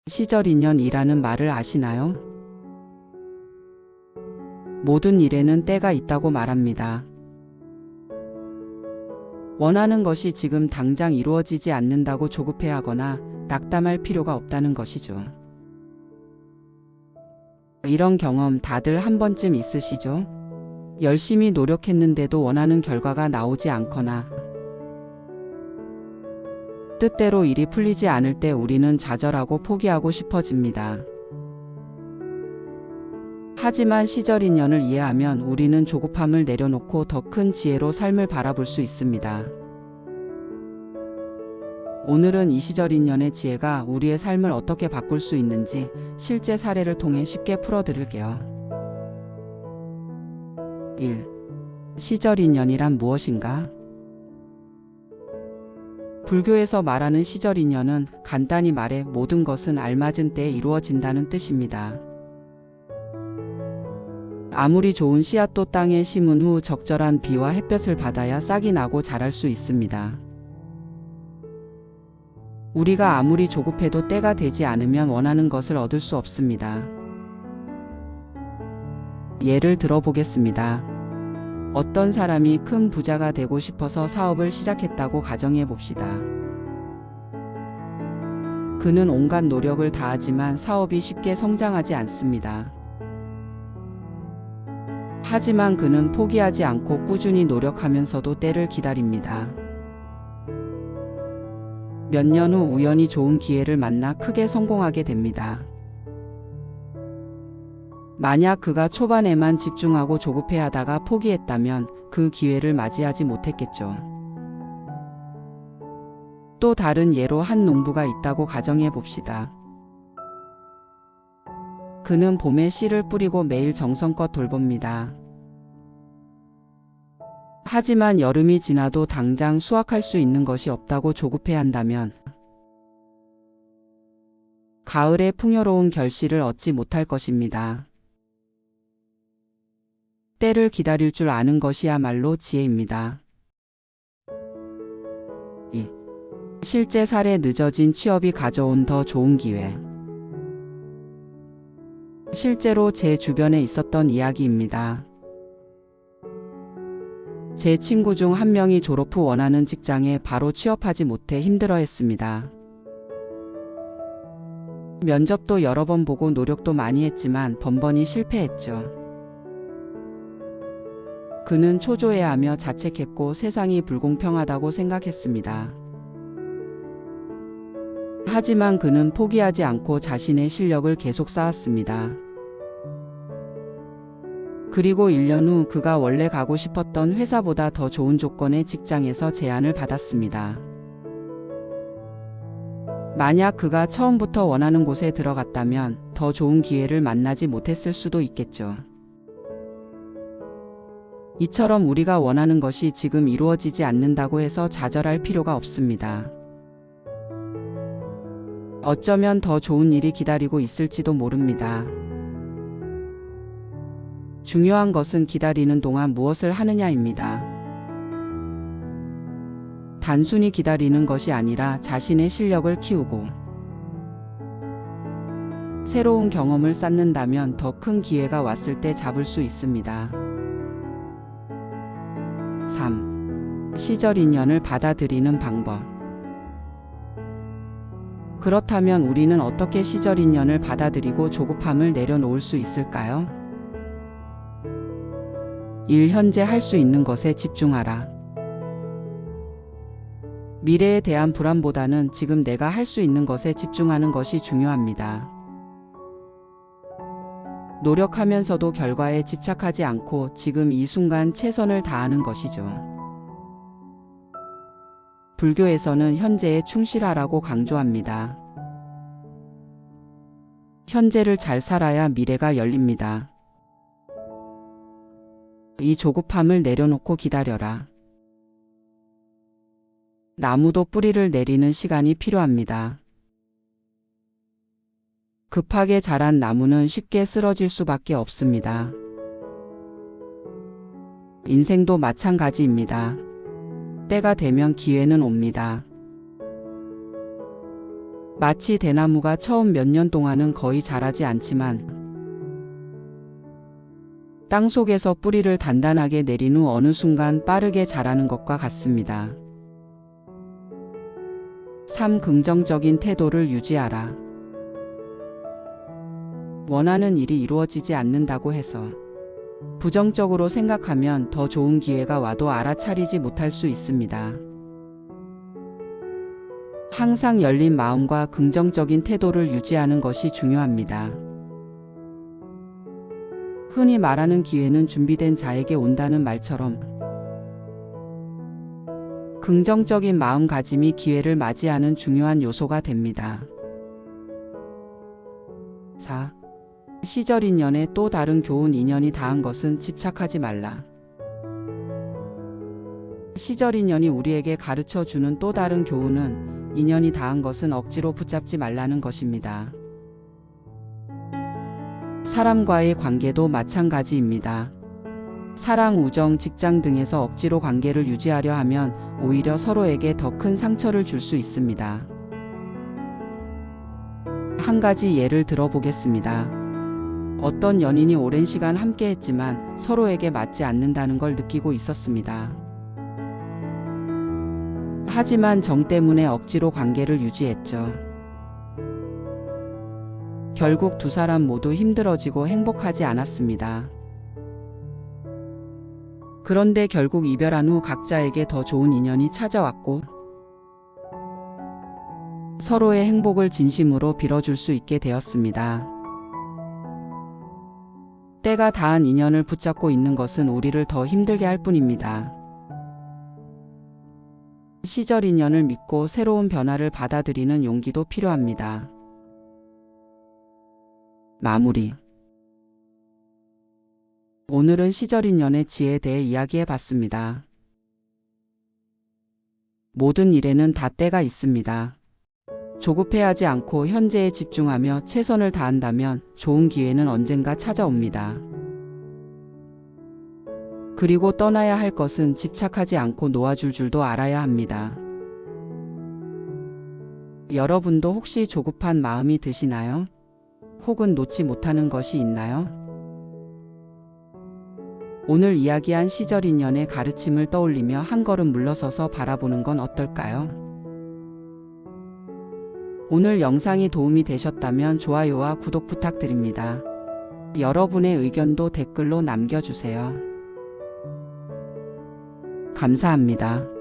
시절인연이라는 말을 아시나요? 모든 일에는 때가 있다고 말합니다. 원하는 것이 지금 당장 이루어지지 않는다고 조급해하거나 낙담할 필요가 없다는 것이죠. 이런 경험 다들 한 번쯤 있으시죠? 열심히 노력했는데도 원하는 결과가 나오지 않거나 뜻대로 일이 풀리지 않을 때 우리는 좌절하고 포기하고 싶어집니다. 하지만 시절인연을 이해하면 우리는 조급함을 내려놓고 더 큰 지혜로 삶을 바라볼 수 있습니다. 오늘은 이 시절인연의 지혜가 우리의 삶을 어떻게 바꿀 수 있는지 실제 사례를 통해 쉽게 풀어드릴게요. 1. 시절인연이란 무엇인가? 불교에서 말하는 시절인연은 간단히 말해 모든 것은 알맞은 때에 이루어진다는 뜻입니다. 아무리 좋은 씨앗도 땅에 심은 후 적절한 비와 햇볕을 받아야 싹이 나고 자랄 수 있습니다. 우리가 아무리 조급해도 때가 되지 않으면 원하는 것을 얻을 수 없습니다. 예를 들어보겠습니다. 어떤 사람이 큰 부자가 되고 싶어서 사업을 시작했다고 가정해 봅시다. 그는 온갖 노력을 다하지만 사업이 쉽게 성장하지 않습니다. 하지만 그는 포기하지 않고 꾸준히 노력하면서도 때를 기다립니다. 몇 년 후 우연히 좋은 기회를 만나 크게 성공하게 됩니다. 만약 그가 초반에만 집중하고 조급해하다가 포기했다면 그 기회를 맞이하지 못했겠죠. 또 다른 예로 한 농부가 있다고 가정해 봅시다. 그는 봄에 씨를 뿌리고 매일 정성껏 돌봅니다. 하지만 여름이 지나도 당장 수확할 수 있는 것이 없다고 조급해한다면 가을에 풍요로운 결실을 얻지 못할 것입니다. 때를 기다릴 줄 아는 것이야말로 지혜입니다. 2. 실제 사례 늦어진 취업이 가져온 더 좋은 기회. 실제로 제 주변에 있었던 이야기입니다. 제 친구 중 한 명이 졸업 후 원하는 직장에 바로 취업하지 못해 힘들어했습니다. 면접도 여러 번 보고 노력도 많이 했지만 번번이 실패했죠. 그는 초조해하며 자책했고 세상이 불공평하다고 생각했습니다. 하지만 그는 포기하지 않고 자신의 실력을 계속 쌓았습니다. 그리고 1년 후 그가 원래 가고 싶었던 회사보다 더 좋은 조건의 직장에서 제안을 받았습니다. 만약 그가 처음부터 원하는 곳에 들어갔다면 더 좋은 기회를 만나지 못했을 수도 있겠죠. 이처럼 우리가 원하는 것이 지금 이루어지지 않는다고 해서 좌절할 필요가 없습니다. 어쩌면 더 좋은 일이 기다리고 있을지도 모릅니다. 중요한 것은 기다리는 동안 무엇을 하느냐입니다. 단순히 기다리는 것이 아니라 자신의 실력을 키우고 새로운 경험을 쌓는다면 더 큰 기회가 왔을 때 잡을 수 있습니다. 3. 시절인연을 받아들이는 방법. 그렇다면 우리는 어떻게 시절인연을 받아들이고 조급함을 내려놓을 수 있을까요? 1. 현재 할 수 있는 것에 집중하라. 미래에 대한 불안보다는 지금 내가 할 수 있는 것에 집중하는 것이 중요합니다. 노력하면서도 결과에 집착하지 않고 지금 이 순간 최선을 다하는 것이죠. 불교에서는 현재에 충실하라고 강조합니다. 현재를 잘 살아야 미래가 열립니다. 이 조급함을 내려놓고 기다려라. 나무도 뿌리를 내리는 시간이 필요합니다. 급하게 자란 나무는 쉽게 쓰러질 수밖에 없습니다. 인생도 마찬가지입니다. 때가 되면 기회는 옵니다. 마치 대나무가 처음 몇 년 동안은 거의 자라지 않지만 땅 속에서 뿌리를 단단하게 내린 후 어느 순간 빠르게 자라는 것과 같습니다. 3. 긍정적인 태도를 유지하라. 원하는 일이 이루어지지 않는다고 해서 부정적으로 생각하면 더 좋은 기회가 와도 알아차리지 못할 수 있습니다. 항상 열린 마음과 긍정적인 태도를 유지하는 것이 중요합니다. 흔히 말하는 기회는 준비된 자에게 온다는 말처럼 긍정적인 마음가짐이 기회를 맞이하는 중요한 요소가 됩니다. 4. 시절 인연에 또 다른 교훈. 인연이 닿은 것은 집착하지 말라. 시절 인연이 우리에게 가르쳐 주는 또 다른 교훈은 인연이 닿은 것은 억지로 붙잡지 말라는 것입니다. 사람과의 관계도 마찬가지입니다. 사랑, 우정, 직장 등에서 억지로 관계를 유지하려 하면 오히려 서로에게 더 큰 상처를 줄 수 있습니다. 한 가지 예를 들어보겠습니다. 어떤 연인이 오랜 시간 함께 했지만 서로에게 맞지 않는다는 걸 느끼고 있었습니다. 하지만 정 때문에 억지로 관계를 유지했죠. 결국 두 사람 모두 힘들어지고 행복하지 않았습니다. 그런데 결국 이별한 후 각자에게 더 좋은 인연이 찾아왔고 서로의 행복을 진심으로 빌어줄 수 있게 되었습니다. 때가 닿은 인연을 붙잡고 있는 것은 우리를 더 힘들게 할 뿐입니다. 시절 인연을 믿고 새로운 변화를 받아들이는 용기도 필요합니다. 마무리. 오늘은 시절 인연의 지혜에 대해 이야기해 봤습니다. 모든 일에는 다 때가 있습니다. 조급해하지 않고 현재에 집중하며 최선을 다한다면 좋은 기회는 언젠가 찾아옵니다. 그리고 떠나야 할 것은 집착하지 않고 놓아줄 줄도 알아야 합니다. 여러분도 혹시 조급한 마음이 드시나요? 혹은 놓지 못하는 것이 있나요? 오늘 이야기한 시절 인연의 가르침을 떠올리며 한 걸음 물러서서 바라보는 건 어떨까요? 오늘 영상이 도움이 되셨다면 좋아요와 구독 부탁드립니다. 여러분의 의견도 댓글로 남겨주세요. 감사합니다.